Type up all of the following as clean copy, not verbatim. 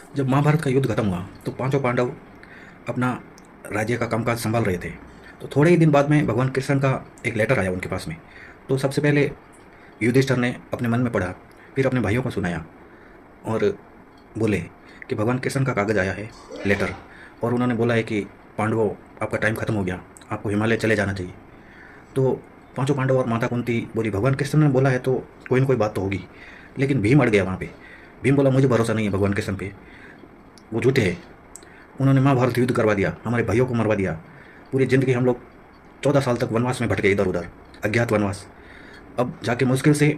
जब महाभारत का युद्ध खत्म हुआ तो पांचों पांडव अपना राज्य का कामकाज संभाल रहे थे। तो थोड़े ही दिन बाद में भगवान कृष्ण का एक लेटर आया उनके पास में। तो सबसे पहले युधिष्ठिर ने अपने मन में पढ़ा, फिर अपने भाइयों को सुनाया और बोले कि भगवान कृष्ण का कागज़ आया है, लेटर, और उन्होंने बोला है कि पांडवों, आपका टाइम खत्म हो गया, आपको हिमालय चले जाना चाहिए। तो पांचों पांडव और माता कुंती बोली, भगवान कृष्ण ने बोला है तो कोई ना कोई बात तो होगी। लेकिन भीम अड़ गया वहाँ पे। भीम बोला, मुझे भरोसा नहीं है भगवान कृष्ण पे, वो झूठे हैं। उन्होंने महाभारत युद्ध करवा दिया, हमारे भाइयों को मरवा दिया। पूरी ज़िंदगी हम लोग 14 साल तक वनवास में भटके, इधर उधर अज्ञात वनवास। अब जाके मुश्किल से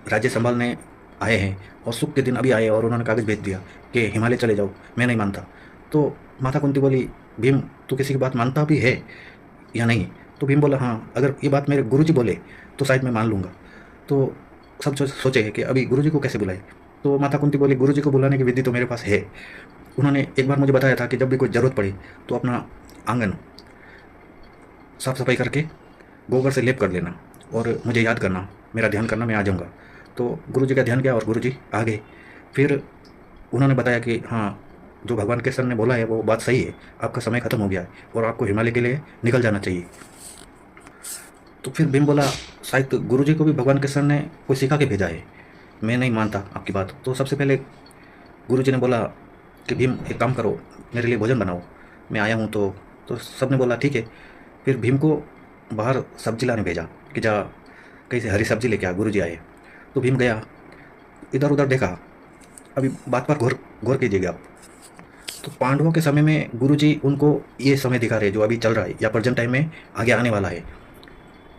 राज्य संभालने आए हैं और सुख के दिन अभी आए और उन्होंने कागज़ भेज दिया कि हिमालय चले जाओ। मैं नहीं मानता। तो माता कुंती बोली, भीम तू किसी की बात मानता भी है या नहीं? तो भीम बोला, हाँ, अगर ये बात मेरे गुरुजी बोले तो शायद मैं मान लूँगा। तो सब सोचे कि अभी गुरुजी को कैसे बुलाए। तो माता कुंती बोली, गुरुजी को बुलाने की विधि तो मेरे पास है। उन्होंने एक बार मुझे बताया था कि जब भी कोई ज़रूरत पड़े तो अपना आंगन साफ सफाई करके गोबर से लेप कर लेना और मुझे याद करना, मेरा ध्यान करना, मैं आ जाऊँगा। तो गुरुजी का ध्यान किया और गुरुजी आ गए। फिर उन्होंने बताया कि हाँ, जो भगवान कृष्ण ने बोला है वो बात सही है, आपका समय खत्म हो गया है और आपको हिमालय के लिए निकल जाना चाहिए। तो फिर भीम बोला, शायद गुरुजी को भी भगवान कृष्ण ने कोई सिखा के भेजा है, मैं नहीं मानता आपकी बात। तो सबसे पहले गुरुजी ने बोला कि भीम एक काम करो, मेरे लिए भोजन बनाओ, मैं आया हूँ। तो सब ने बोला ठीक है। फिर भीम को बाहर सब्जी लाने भेजा कि जा कहीं से हरी सब्जी लेके आ, गुरुजी आए। तो भीम गया, इधर उधर देखा। अभी बात पर गौर गौर कीजिएगा आप। तो पांडवों के समय में गुरुजी उनको ये समय दिखा रहे जो अभी चल रहा है या प्रेजेंट टाइम में आगे आने वाला है,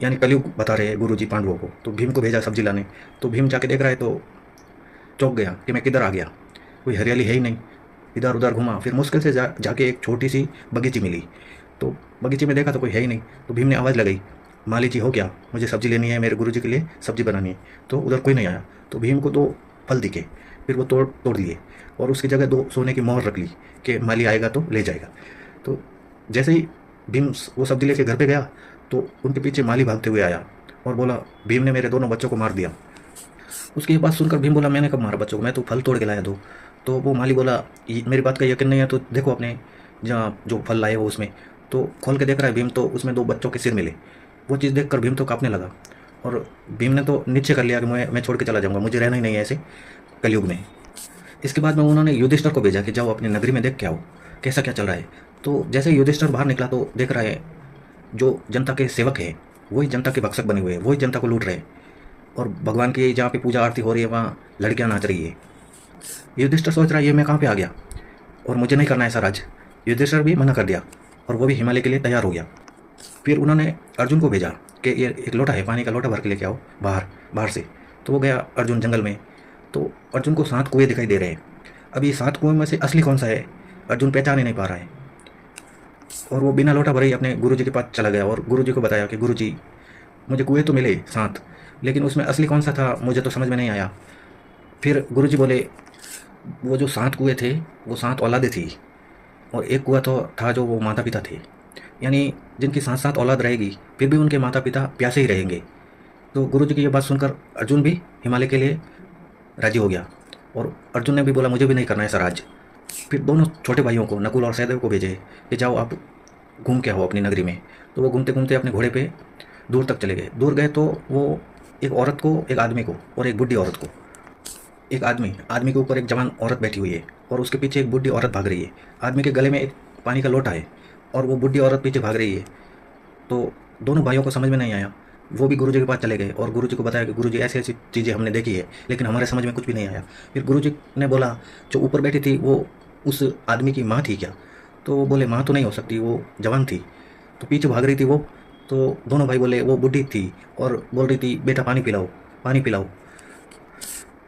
यानी कलयुग बता रहे हैं गुरुजी पांडवों को। तो भीम को भेजा सब्जी लाने। तो भीम जाके देख रहा है तो चौंक गया कि मैं किधर आ गया, कोई हरियाली है ही नहीं। इधर उधर घूमा, फिर मुश्किल से जाके एक छोटी सी बगीची मिली। तो बगीचे में देखा तो कोई है ही नहीं। तो भीम ने आवाज़ लगाई, माली जी हो क्या, मुझे सब्जी लेनी है, मेरे गुरुजी के लिए सब्जी बनानी है। तो उधर कोई नहीं आया। तो भीम को 2 फल दिखे, फिर वो तोड़ तोड़ लिए और उसकी जगह 2 सोने की मोहर रख ली कि माली आएगा तो ले जाएगा। तो जैसे ही भीम वो सब्जी लेके घर पे गया तो उनके पीछे माली भागते हुए आया और बोला, भीम ने मेरे दोनों बच्चों को मार दिया। उसकी ये बात सुनकर भीम बोला, मैंने कब मारा बच्चों को, मैं तो फल तोड़ के लाया दो। तो वो माली बोला, मेरी बात का यकीन नहीं है तो देखो अपने जहाँ जो फल लाए हो उसमें। तो खोल के देख रहा है भीम, तो उसमें 2 बच्चों के सिर मिले। वो चीज़ देखकर भीम तो कांपने लगा और भीम ने तो निश्चय कर लिया कि मैं छोड़ के चला जाऊँगा, मुझे रहना ही नहीं है ऐसे कलयुग में। इसके बाद में उन्होंने युधिष्ठिर को भेजा कि जाओ अपनी नगरी में देख के आओ कैसा क्या चल रहा है। तो जैसे युधिष्ठिर बाहर निकला तो देख रहा है जो जनता के सेवक है वही जनता के भक्षक बने हुए हैं, वही जनता को लूट रहे हैं। और भगवान की जहाँ पे पूजा आरती हो रही है वहाँ लड़कियाँ नाच रही है। युधिष्ठिर सोच रहा है ये मैं कहाँ पे आ गया और मुझे नहीं करना ऐसा राज। युधिष्ठिर भी मना कर दिया और वो भी हिमालय के लिए तैयार हो गया। फिर उन्होंने अर्जुन को भेजा कि ये एक लोटा है, पानी का लोटा भर के लेके आओ बाहर बाहर से। तो वो गया अर्जुन जंगल में। तो अर्जुन को 7 कुएँ दिखाई दे रहे हैं। अब ये 7 कुएँ में से असली कौन सा है अर्जुन पहचान ही नहीं पा रहा है। और वो बिना लोटा भरे ही अपने गुरुजी के पास चला गया और गुरुजी को बताया कि गुरुजी, मुझे कुएँ तो मिले 7, लेकिन उसमें असली कौन सा था मुझे तो समझ में नहीं आया। फिर गुरुजी बोले, वो जो 7 कुएँ थे वो 7 औलादें थी और एक कुआं तो था जो वो माता पिता थे, यानी जिनकी 7-7 औलाद रहेगी फिर भी उनके माता पिता प्यासे ही रहेंगे। तो गुरुजी की ये बात सुनकर अर्जुन भी हिमालय के लिए राजी हो गया और अर्जुन ने भी बोला, मुझे भी नहीं करना ऐसा राज। फिर दोनों छोटे भाइयों को, नकुल और सहदेव को भेजे कि जाओ आप घूम के आओ अपनी नगरी में। तो वो घूमते घूमते अपने घोड़े पे दूर तक चले गए। दूर गए तो वो एक औरत को, एक आदमी को और एक बुढ़ी औरत को, एक आदमी के ऊपर एक जवान औरत बैठी हुई है और उसके पीछे एक बुढ़ी औरत भाग रही है। आदमी के गले में एक पानी का लोटा है और वो बुढ़ी औरत पीछे भाग रही है। तो दोनों भाइयों को समझ में नहीं आया। वो भी गुरुजी के पास चले गए और गुरुजी को बताया कि गुरुजी ऐसी ऐसी चीज़ें हमने देखी है लेकिन हमारे समझ में कुछ भी नहीं आया। फिर गुरुजी ने बोला, जो ऊपर बैठी थी वो उस आदमी की माँ थी क्या? तो वो बोले, माँ तो नहीं हो सकती, वो जवान थी। तो पीछे भाग रही थी वो। तो दोनों भाई बोले, वो बुढ़ी थी और बोल रही थी, बेटा पानी पिलाओ, पानी पिलाओ।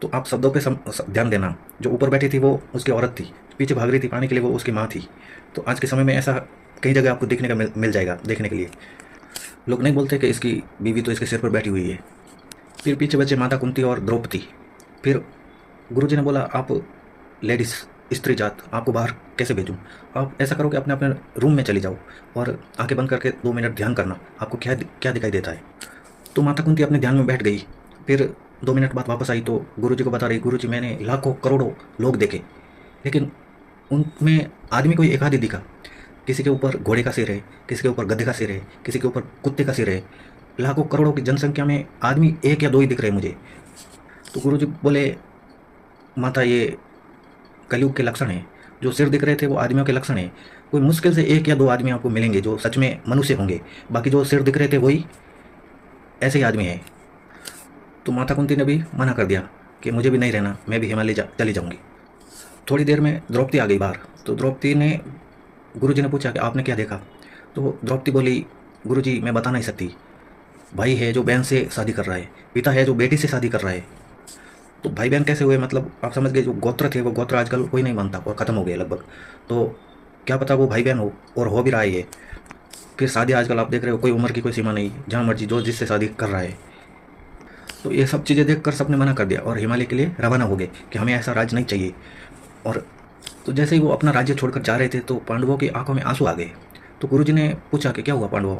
तो आप शब्दों पे ध्यान देना। जो ऊपर बैठी थी वो उसकी औरत थी, पीछे भाग रही थी पानी के लिए वो उसकी माँ थी। तो आज के समय में ऐसा कई जगह आपको देखने का मिल जाएगा देखने के लिए। लोग नहीं बोलते कि इसकी बीवी तो इसके सिर पर बैठी हुई है। फिर पीछे बचे माता कुंती और द्रौपदी। फिर गुरुजी ने बोला, आप लेडीज़, स्त्री जात, आपको बाहर कैसे भेजूँ? आप ऐसा करो कि अपने अपने रूम में चली जाओ और आंखें बंद करके 2 मिनट ध्यान करना, आपको क्या क्या दिखाई देता है। तो माता कुंती अपने ध्यान में बैठ गई। फिर 2 मिनट बाद वापस आई तो गुरुजी को बता रही, गुरुजी मैंने लाखों करोड़ों लोग देखे लेकिन उनमें आदमी कोई एक आध ही दिखा। किसी के ऊपर घोड़े का सिर है, किसी के ऊपर गधे का सिर है, किसी के ऊपर कुत्ते का सिर है। लाखों करोड़ों की जनसंख्या में आदमी एक या दो ही दिख रहे मुझे। तो गुरुजी बोले, माता ये कलयुग के लक्षण हैं। जो सिर दिख रहे थे वो आदमियों के लक्षण हैं। कोई मुश्किल से एक या दो आदमी आपको मिलेंगे जो सच में मनुष्य होंगे, बाकी जो सिर दिख रहे थे वही ऐसे ही आदमी हैं। तो माता कुंती ने भी मना कर दिया कि मुझे भी नहीं रहना, मैं भी हिमालय चली जाऊंगी। थोड़ी देर में द्रौपदी आ गई बाहर। तो द्रौपदी ने, गुरुजी ने पूछा कि आपने क्या देखा। तो द्रौपदी बोली, गुरुजी मैं बता नहीं सकती। भाई है जो बहन से शादी कर रहा है, पिता है जो बेटी से शादी कर रहा है। तो भाई बहन कैसे हुए, मतलब आप समझ गए। जो गोत्र थे वो गोत्र आजकल कोई नहीं मानता और ख़त्म हो गए लगभग। तो क्या पता वो भाई बहन हो, और हो भी रहा है ये। फिर शादी आजकल आप देख रहे हो, कोई उम्र की कोई सीमा नहीं, जहाँ मर्जी जो जिससे शादी कर रहा है। तो ये सब चीज़ें देखकर सबने मना कर दिया और हिमालय के लिए रवाना हो गए कि हमें ऐसा राज्य नहीं चाहिए। और तो जैसे ही वो अपना राज्य छोड़कर जा रहे थे तो पांडवों की आंखों में आंसू आ गए। तो गुरुजी ने पूछा कि क्या हुआ पांडवों,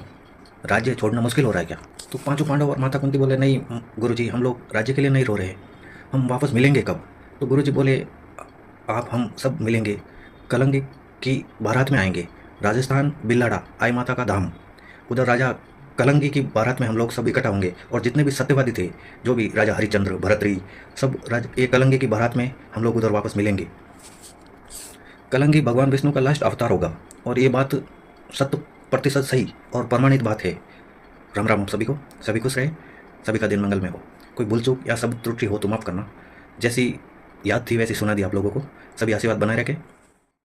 राज्य छोड़ना मुश्किल हो रहा है क्या। तो पांचों पांडव और माता कुंती बोले, नहीं गुरुजी, हम लोग राज्य के लिए नहीं रो रहे, हम वापस मिलेंगे कब। तो गुरुजी बोले, आप हम सब मिलेंगे, कलंगी की बारात में आएंगे। राजस्थान बिल्लाड़ा आई माता का धाम, उधर राजा कलंगी की बारात में हम लोग सब इकट्ठा होंगे। और जितने भी सत्यवादी थे, जो भी राजा हरिश्चंद्र, भरतरी, सब ये कलंगी की बारात में हम लोग उधर वापस मिलेंगे। कलंगी भगवान विष्णु का लास्ट अवतार होगा और ये बात 100% सही और प्रमाणित बात है। राम राम सभी को, सभी खुश रहे, सभी का दिन मंगलमय हो। कोई भूल चूक या शब्द त्रुटि हो तो माफ़ करना। जैसी याद थी वैसी सुना दी आप लोगों को। सभी आशीर्वाद बनाए रखें।